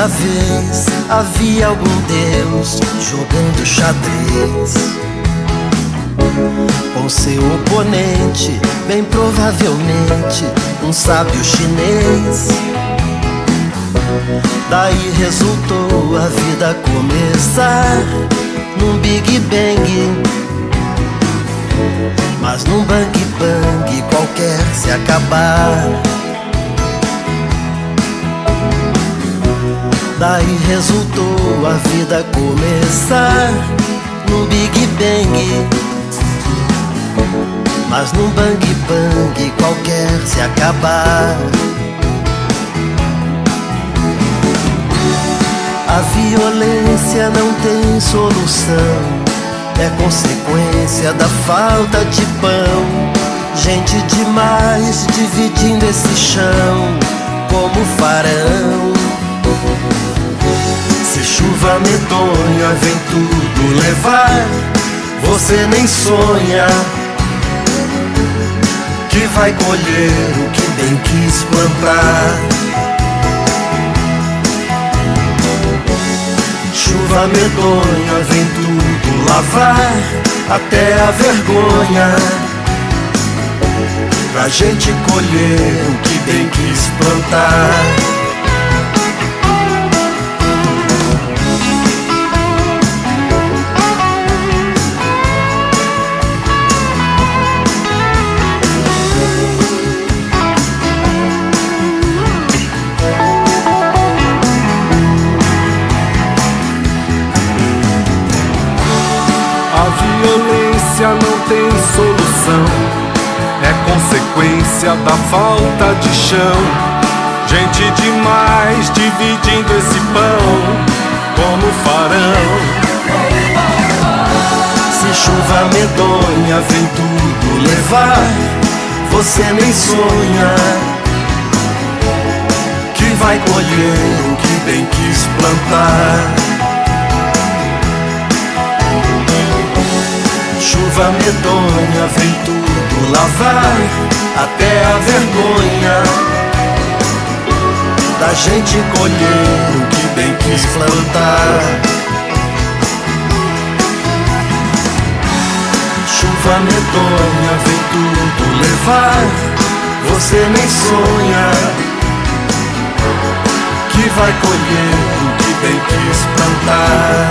Certa vez havia algum deus jogando xadrez com seu oponente, bem provavelmente um sábio chinês. Daí resultou a vida começar num Big Bang, mas num Bang Bang qualquer se acabar. Daí resultou a vida começar num Big Bang, mas num Bang Bang qualquer se acabar. A violência não tem solução, é consequência da falta de pão. Gente demais dividindo esse chão como farão. Se chuva medonha vem tudo levar, você nem sonha que vai colher o que bem quis plantar. Chuva medonha vem tudo lavar, até a vergonha, pra gente colher o que bem quis plantar. A violência não tem solução, é consequência da falta de chão. Gente demais dividindo esse pão como farão. Se chuva medonha vem tudo levar, você nem sonha que vai colher o que bem quis plantar. Chuva medonha vem tudo lavar, até a vergonha da gente colher o que bem quis plantar. Chuva medonha vem tudo levar, você nem sonha que vai colher o que bem quis plantar.